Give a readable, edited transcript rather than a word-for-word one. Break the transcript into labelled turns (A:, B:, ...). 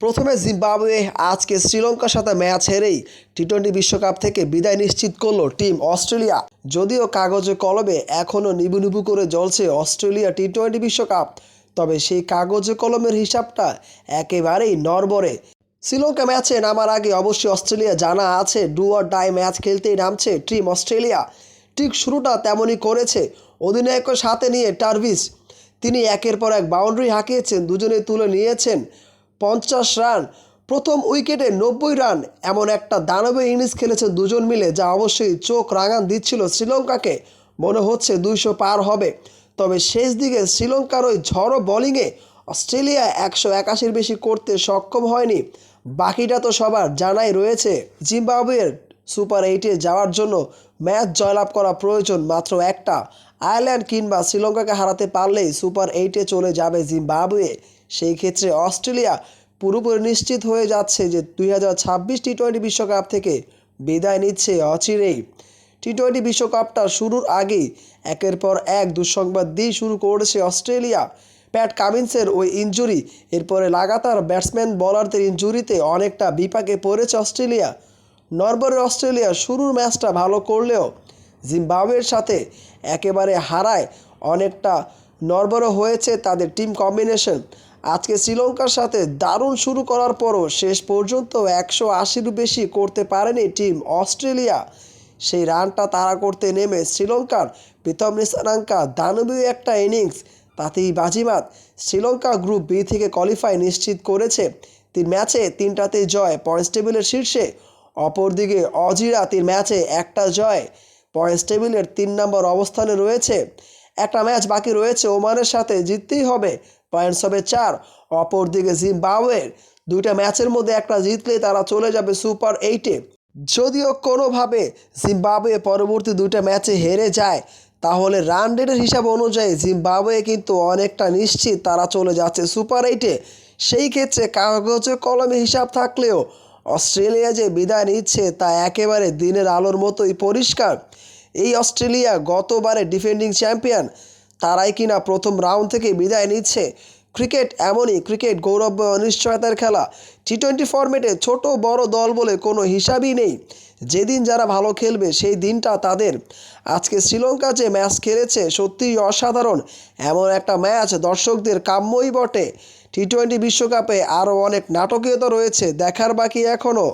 A: প্রথমে জিম্বাবুয়ে আজকে শ্রীলঙ্কার সাথে ম্যাচ হেরেই টি-20 বিশ্বকাপ থেকে বিদায় নিশ্চিত করল টিম অস্ট্রেলিয়া। যদিও কাগজে কলমে এখনও নিবু নিবু করে জ্বলছে অস্ট্রেলিয়া টি-20 বিশ্বকাপ, তবে সেই কাগজে কলমের হিসাবটা একেবারেই নড়বড়ে। শ্রীলঙ্কা ম্যাচে নামার আগে অবশ্যই অস্ট্রেলিয়া জানা আছে ডু অর ডাই ম্যাচ খেলতেই নামছে টিম অস্ট্রেলিয়া। ঠিক শুরুটা তেমনই করেছে অধিনায়কের সাথে নিয়ে টার্ভিস। তিনি একের পর এক বাউন্ডারি হাঁকিয়েছেন, দুজনেই তুলে নিয়েছেন 50 রান, প্রথম উইকেটে 90 রান। এমন একটা দানবীয় ইনিংস খেলেছেন দুজন মিলে, যা অবশ্যই চোখ রাঙান দিচ্ছিল শ্রীলঙ্কাকে। মনে হচ্ছে 200 পার হবে। তবে শেষ দিকে শ্রীলঙ্কার ওই ঝড়ো বোলিংয়ে অস্ট্রেলিয়া 181-র বেশি করতে সক্ষম হয়নি। বাকিটা তো সবার জানাই রয়েছে। জিম্বাবুয়ের সুপার 8-এ যাওয়ার জন্য ম্যাচ জয়লাভ করা প্রয়োজন মাত্র একটা। আয়ারল্যান্ড কিংবা শ্রীলঙ্কাকে হারাতে পারলেই সুপার 8-এ চলে যাবে জিম্বাবুয়ে। সেই ক্ষেত্রে অস্ট্রেলিয়া পুরোপুরি নিশ্চিত হয়ে যাচ্ছে যে 2026 টি-20 বিশ্বকাপ থেকে বিদায় নিচ্ছে অচিরেই। টি-20 বিশ্বকাপটা শুরুর আগেই একের পর এক দুঃসংবাদ দিয়ে শুরু করেছে অস্ট্রেলিয়া। প্যাট কামিন্সের ওই ইনজুরি, এরপরে লাগাতার ব্যাটসম্যান বোলারদের ইনজুরিতে অনেকটা বিপাকে পড়েছে অস্ট্রেলিয়া। নরবরের অস্ট্রেলিয়া শুরুর ম্যাচটা ভালো করলেও জিম্বাবুয়ের সাথে একেবারে হারায় অনেকটা নড়বড়ে হয়েছে তাদের টিম কম্বিনেশন। আজকে শ্রীলঙ্কার সাথে দারুণ শুরু করার পরও শেষ পর্যন্ত 180-র বেশি করতে পারেনি টিম অস্ট্রেলিয়া। সেই রানটা তাড়া করতে নেমে শ্রীলঙ্কার প্রীতম নিসানাঙ্কা দানবীয় একটা ইনিংস, তাতেই বাজিমাত। শ্রীলঙ্কা গ্রুপ বি থেকে কোয়ালিফাই নিশ্চিত করেছে। 3 ম্যাচে 3টাতেই জয়, পয়েন্টস টেবিলের শীর্ষে। অপরদিকে অজিরা 3 ম্যাচে 1টা জয়, পয়েন্টস টেবিলের 3 নম্বর অবস্থানে রয়েছে। একটা ম্যাচ বাকি রয়েছে, ওমানের সাথে জিততেই হবে, পয়েন্টস হবে 4। অপরদিকে জিম্বাবুয়ের 2টা ম্যাচের মধ্যে একটা জিতলে তারা চলে যাবে সুপার 8-এ। যদিও কোনোভাবে জিম্বাবুয়ে পরবর্তী 2টা ম্যাচে হেরে যায়, তাহলে রান রেটের হিসাব অনুযায়ী জিম্বাবুয়ে কিন্তু অনেকটা নিশ্চিত তারা চলে যাচ্ছে সুপার 8-এ। সেই ক্ষেত্রে কাগজে কলমে হিসাব থাকলেও অস্ট্রেলিয়া যে বিদায় নিচ্ছে তা একেবারে দিনের আলোর মতোই পরিষ্কার। এই অস্ট্রেলিয়া গতবারে ডিফেন্ডিং চ্যাম্পিয়ন, তারাই কিনা প্রথম রাউন্ড থেকে বিদায় নিচ্ছে। ক্রিকেট এমনই, ক্রিকেট গৌরব অনিশ্চয়তার খেলা। টি-20 ফরম্যাটে ছোট বড় দল বলে কোনো হিসাবই নেই। যেদিন যারা ভালো খেলবে সেই দিনটা তাদের। আজকে শ্রীলঙ্কা যে ম্যাচ খেলেছে সত্যিই অসাধারণ। এমন একটা ম্যাচ দর্শকদের কাম্যই বটে। টি-20 বিশ্বকাপে আরও অনেক নাটকীয়তা রয়েছে, দেখার বাকি এখনও।